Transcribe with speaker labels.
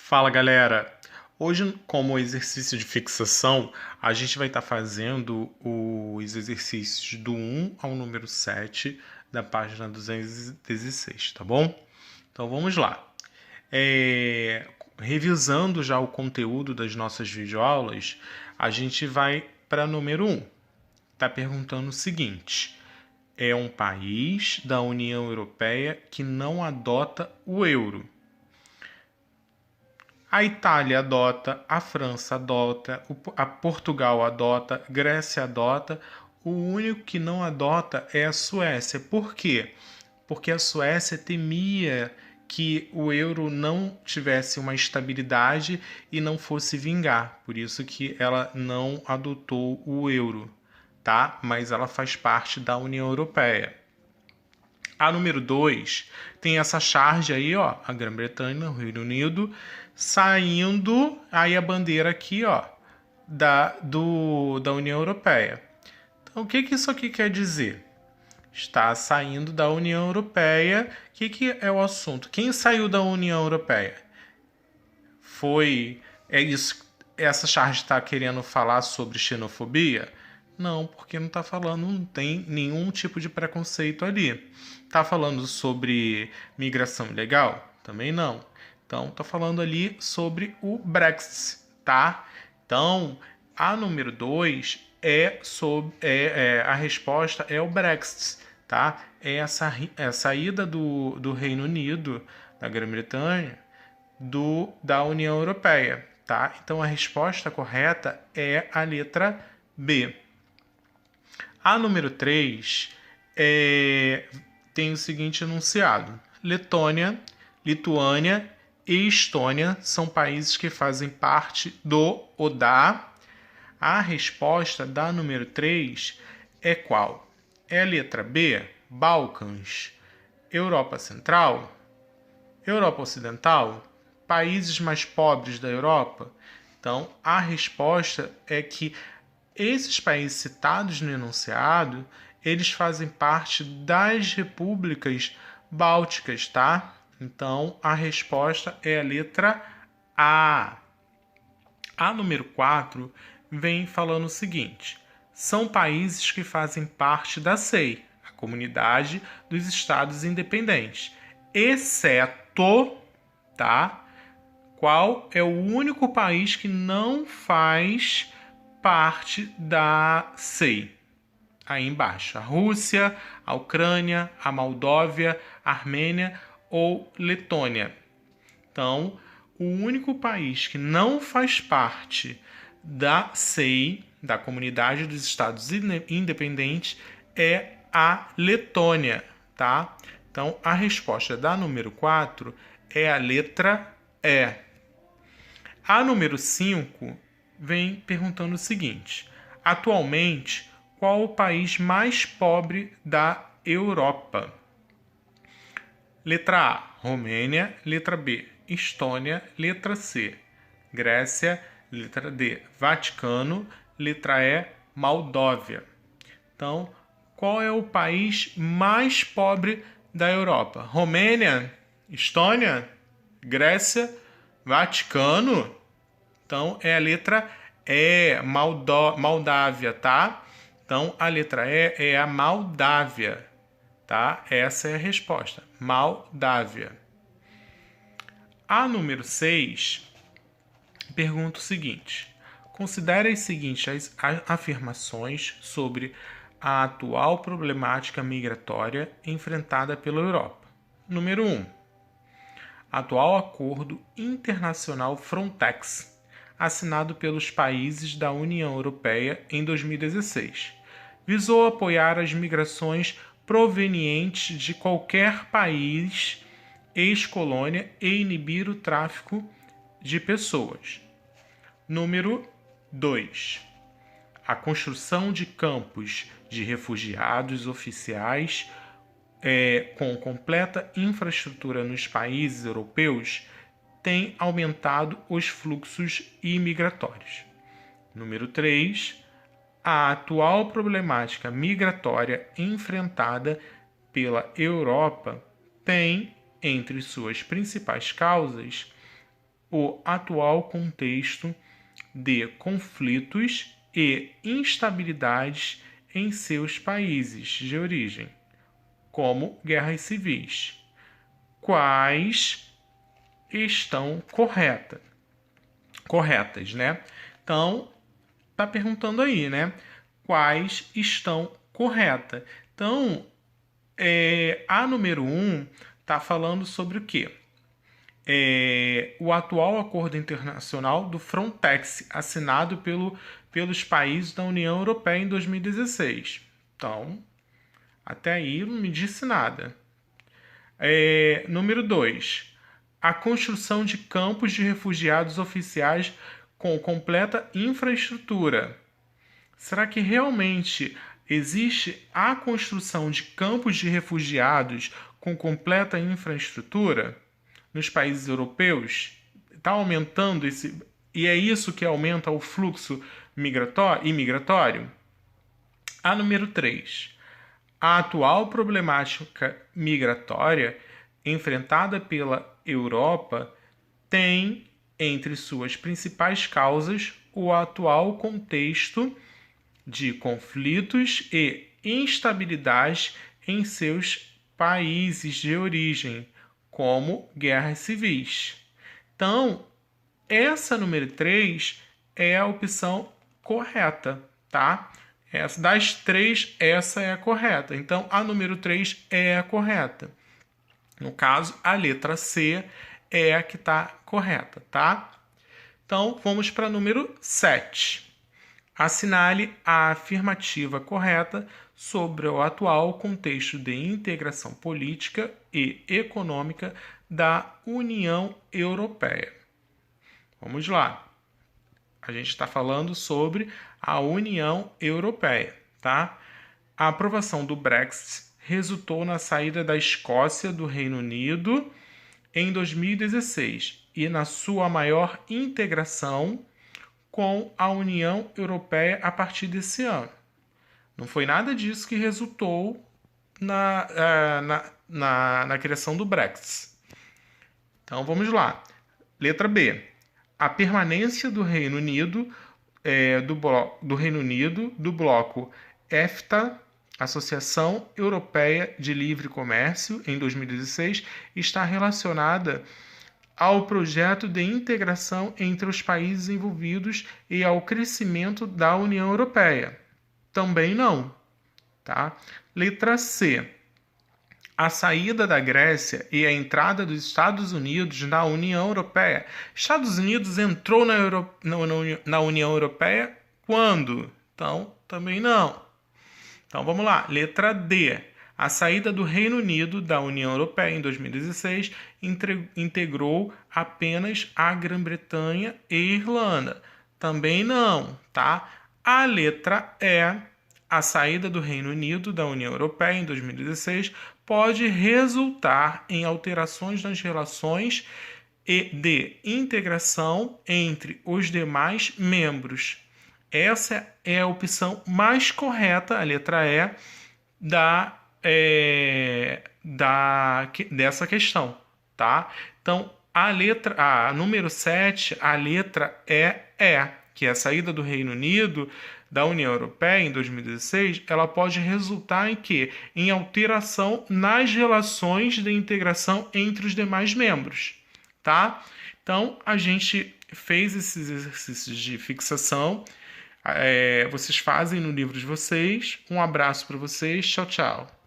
Speaker 1: Fala galera! Hoje, como exercício de fixação, a gente vai estar fazendo os exercícios do 1 ao número 7 da página 216, tá bom? Então vamos lá. Revisando já o conteúdo das nossas videoaulas, a gente vai para número 1. Está perguntando o seguinte: é um país da União Europeia que não adota o euro. A Itália adota, a França adota, a Portugal adota, Grécia adota. O único que não adota é a Suécia. Por quê? Porque a Suécia temia que o euro não tivesse uma estabilidade e não fosse vingar. Por isso que ela não adotou o euro, tá? Mas ela faz parte da União Europeia. A número 2 tem essa charge aí, ó, a Grã-Bretanha, o Reino Unido, saindo aí a bandeira aqui, ó, da União Europeia. Então, o que isso aqui quer dizer? Está saindo da União Europeia. O que é o assunto? Quem saiu da União Europeia? É isso. Essa charge está querendo falar sobre xenofobia? Não, porque não está falando, não tem nenhum tipo de preconceito ali. Está falando sobre migração ilegal? Também não. Então, está falando ali sobre o Brexit, tá? Então, a número 2 a resposta é o Brexit, tá? É a saída do Reino Unido, da Grã-Bretanha, da União Europeia, tá? Então, a resposta correta é a letra B. A número 3 tem o seguinte enunciado: Letônia, Lituânia e Estônia são países que fazem parte do ODA. A resposta da número 3 é qual? É a letra B, Balcãs, Europa Central, Europa Ocidental, países mais pobres da Europa. Então, a resposta é que esses países citados no enunciado, eles fazem parte das repúblicas bálticas, tá? Então, a resposta é a letra A. A número 4 vem falando o seguinte: são países que fazem parte da CEI, a Comunidade dos Estados Independentes, exceto, tá? Qual é o único país que não faz parte da CEI? Aí embaixo: a Rússia, a Ucrânia, a Moldóvia, a Armênia ou Letônia. Então, o único país que não faz parte da CEI, da Comunidade dos Estados Independentes, é a Letônia, tá? Então, a resposta da número 4 é a letra E. A número 5 vem perguntando o seguinte: atualmente, qual o país mais pobre da Europa? Letra A, Romênia. Letra B, Estônia. Letra C, Grécia. Letra D, Vaticano. Letra E, Moldóvia. Então, qual é o país mais pobre da Europa? Romênia, Estônia, Grécia, Vaticano? Então, é a letra E, Moldávia, tá? Então, a letra E é a Moldávia, tá? Essa é a resposta, Moldávia. A número 6 pergunta o seguinte: considere as seguintes afirmações sobre a atual problemática migratória enfrentada pela Europa. Número 1. Atual acordo internacional Frontex, assinado pelos países da União Europeia em 2016, visou apoiar as migrações provenientes de qualquer país ex-colônia e inibir o tráfico de pessoas. Número 2. A construção de campos de refugiados oficiais com completa infraestrutura nos países europeus tem aumentado os fluxos imigratórios. Número 3. A atual problemática migratória enfrentada pela Europa tem, entre suas principais causas, o atual contexto de conflitos e instabilidades em seus países de origem, como guerras civis. Quais estão corretas, né? Então, tá perguntando aí, né? Quais estão corretas? Então, a número 1 tá falando sobre o quê? O atual acordo internacional do Frontex, assinado pelos países da União Europeia em 2016. Então, até aí não me disse nada. Número 2. A construção de campos de refugiados oficiais com completa infraestrutura. Será que realmente existe a construção de campos de refugiados com completa infraestrutura nos países europeus? Está aumentando esse. E é isso que aumenta o fluxo migratório? A número 3. A atual problemática migratória enfrentada pela Europa tem entre suas principais causas o atual contexto de conflitos e instabilidade em seus países de origem, como guerras civis. Então, essa número 3 é a opção correta, tá? Das 3, essa é a correta. Então, a número 3 é a correta. No caso, a letra C é a que está correta, tá? Então, vamos para a número 7. Assinale a afirmativa correta sobre o atual contexto de integração política e econômica da União Europeia. Vamos lá. A gente está falando sobre a União Europeia, tá? A aprovação do Brexit resultou na saída da Escócia do Reino Unido em 2016 e na sua maior integração com a União Europeia a partir desse ano. Não foi nada disso que resultou na criação do Brexit. Então vamos lá. Letra B. A permanência do Reino Unido do bloco EFTA, Associação Europeia de Livre Comércio, em 2016, está relacionada ao projeto de integração entre os países envolvidos e ao crescimento da União Europeia. Também não, tá? Letra C. A saída da Grécia e a entrada dos Estados Unidos na União Europeia. Estados Unidos entrou na União Europeia quando? Então, também não. Então, vamos lá. Letra D. A saída do Reino Unido da União Europeia em 2016 integrou apenas a Grã-Bretanha e Irlanda. Também não, tá? A letra E. A saída do Reino Unido da União Europeia em 2016 pode resultar em alterações nas relações e de integração entre os demais membros. Essa é a opção mais correta, a letra E, dessa questão, tá? Então, a número 7, a letra E, que é a saída do Reino Unido da União Europeia em 2016, ela pode resultar em quê? Em alteração nas relações de integração entre os demais membros, tá? Então, a gente fez esses exercícios de fixação. Vocês fazem no livro de vocês. Um abraço para vocês. Tchau, tchau.